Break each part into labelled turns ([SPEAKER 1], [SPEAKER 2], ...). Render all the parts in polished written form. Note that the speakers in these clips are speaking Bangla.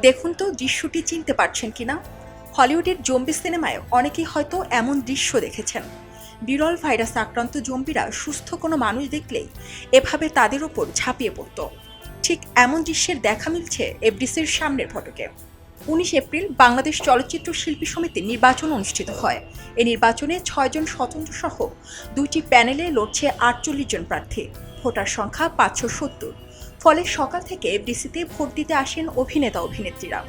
[SPEAKER 1] দেখুন তো দৃশ্যটি চিনতে পারছেন কিনা। হলিউডের জম্বি সিনেমায় অনেকেই হয়তো এমন দৃশ্য দেখেছেন। বিরল ভাইরাস আক্রান্ত জম্বিরা সুস্থ কোনো মানুষ দেখলেই এভাবে তাদের ওপর ঝাঁপিয়ে পড়ত। ঠিক এমন দৃশ্যের দেখা মিলছে এফডিসির সামনের ফটকে। 19 এপ্রিল বাংলাদেশ চলচ্চিত্র শিল্পী সমিতির নির্বাচন অনুষ্ঠিত হয়। এই নির্বাচনে 6 জন স্বতন্ত্র সহ 2টি প্যানেলে লড়ছে 48 জন প্রার্থী। ভোটার সংখ্যা 570। ফলে সকাল থেকে এফডিসিতে ভোট দিতে আসেন অভিনেতা অভিনেত্রীরা।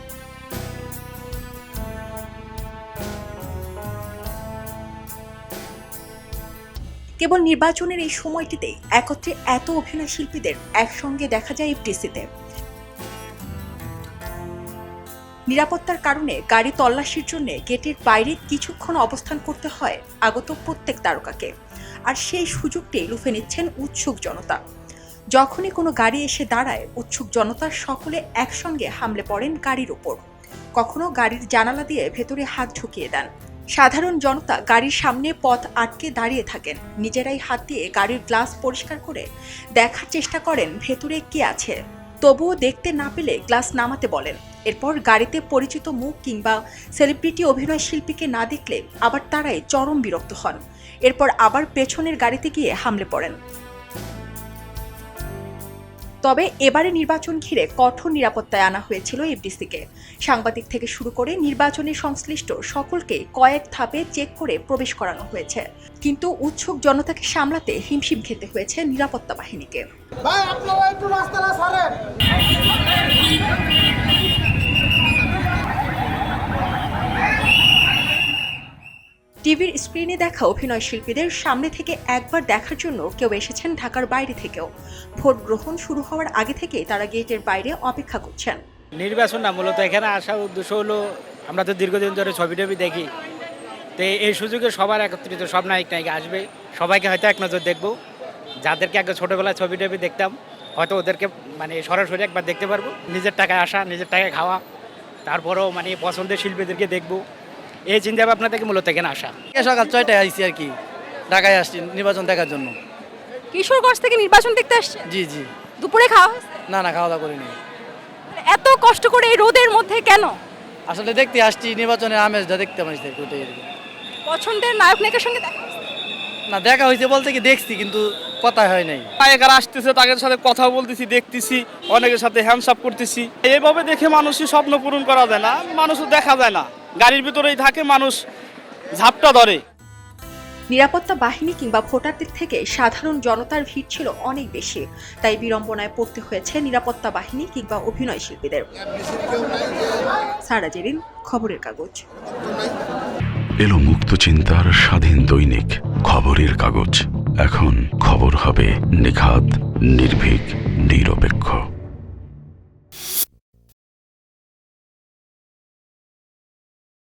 [SPEAKER 1] কেবল নির্বাচনের এই সময়টিতেই একত্রে এত অভিনয় শিল্পীদের একসঙ্গে দেখা যায় এফডিসিতে। নিরাপত্তার কারণে গাড়ি তল্লাশির জন্য গেটের বাইরে কিছুক্ষণ অবস্থান করতে হয় আগত প্রত্যেক তারকাকে। আর সেই সুযোগটি লুফে নিচ্ছেন উৎসুক জনতা। যখনই কোনো গাড়ি এসে দাঁড়ায়, উৎসুক জনতা সকলে একসঙ্গে হামলে পড়েন গাড়ির ওপর। কখনো গাড়ির জানালা দিয়ে ভেতরে হাত ঢুকিয়ে দেন। সাধারণ জনতা গাড়ির সামনে পথ আটকে দাঁড়িয়ে থাকেন। নিজেরাই হাত দিয়ে গাড়ির গ্লাস পরিষ্কার করে দেখার চেষ্টা করেন ভেতরে কে আছে। তবুও দেখতে না পেলে গ্লাস নামাতে বলেন। এরপর গাড়িতে পরিচিত মুখ কিংবা সেলিব্রিটি অভিনয় শিল্পীকে না দেখলে আবার তারাই চরম বিরক্ত হন। এরপর আবার পেছনের গাড়িতে গিয়ে হামলে পড়েন। তবে এবারে নির্বাচন ঘিরে কঠোর নিরাপত্তায় আনা হয়েছিল এফডিসিকে। সাংবাদিক থেকে শুরু করে নির্বাচনে সংশ্লিষ্ট সকলকে কয়েক ধাপে চেক করে প্রবেশ করানো হয়েছে। কিন্তু উৎসুক জনতাকে সামলাতে হিমশিম খেতে হয়েছে নিরাপত্তা বাহিনীকে। টিভির স্ক্রিনে দেখা অভিনয় শিল্পীদের সামনে থেকে একবার দেখার জন্য কেউ এসেছেন ঢাকার বাইরে থেকেও। ভোট গ্রহণ শুরু হওয়ার আগে থেকেই তারা গেটের বাইরে অপেক্ষা করছেন।
[SPEAKER 2] নির্বাচন না, মূলত এখানে আসার উদ্দেশ্য হলো, আমরা তো দীর্ঘদিন ধরে ছবি টবি দেখি, তো এই সুযোগে সবার একত্রিত সব নায়ক নায়িকা আসবে, সবাইকে হয়তো এক নজর দেখবো। যাদেরকে আগে ছোটোবেলায় ছবি টবি দেখতাম, হয়তো ওদেরকে সরাসরি একবার দেখতে পারবো। নিজের টাকায় আসা, নিজের টাকায় খাওয়া, তারপরেও পছন্দের শিল্পীদেরকে দেখবো, এই চিন্তা ভাবনা থেকে মূলত এখানে আসা।
[SPEAKER 3] সকাল 6টায় আইসি আর কি, ঢাকায় আসছি নির্বাচন দেখার জন্য।
[SPEAKER 4] কিশোরগঞ্জ থেকে নির্বাচন দেখতে আসছে?
[SPEAKER 3] জি জি।
[SPEAKER 4] দুপুরে খাওয়া হয়েছে?
[SPEAKER 3] না না, খাওয়া দাওয়া করিনি।
[SPEAKER 4] এত কষ্ট করে এই রোদের মধ্যে কেন?
[SPEAKER 3] আসলে দেখতে আসছি, নির্বাচনের আমেজটা দেখতে পাচ্ছি।
[SPEAKER 4] পছন্দের নায়ক নায়িকার সঙ্গে দেখা
[SPEAKER 3] না, দেখা হয়েছে বলতে কি দেখছি, কিন্তু কথা হয় নাই।
[SPEAKER 5] নায়িকারা আসতেছে, তাদের সাথে কথা বলতেছি, দেখতেছি, অনেকের সাথে হ্যান্ডসাপ করতেছি। এইভাবে দেখে মানুষের স্বপ্ন পূরণ করা যায় না, মানুষও দেখা যায় না, গাড়ির ভিতরেই থাকে, মানুষ ঝাপটা ধরে।
[SPEAKER 1] নিরাপত্তা বাহিনী কিংবা ভোটারদের থেকে সাধারণ জনতার ভিড় ছিল অনেক বেশি। তাই বিড়ম্বনায় পড়তে হয়েছে নিরাপত্তা বাহিনী কিংবা অভিনয় শিল্পীদের। সারা জেরিন, খবরের কাগজ।
[SPEAKER 6] এলো মুক্ত চিন্তার স্বাধীন দৈনিক খবরের কাগজ। এখন খবর হবে নিখাত, নির্ভীক, নীরব।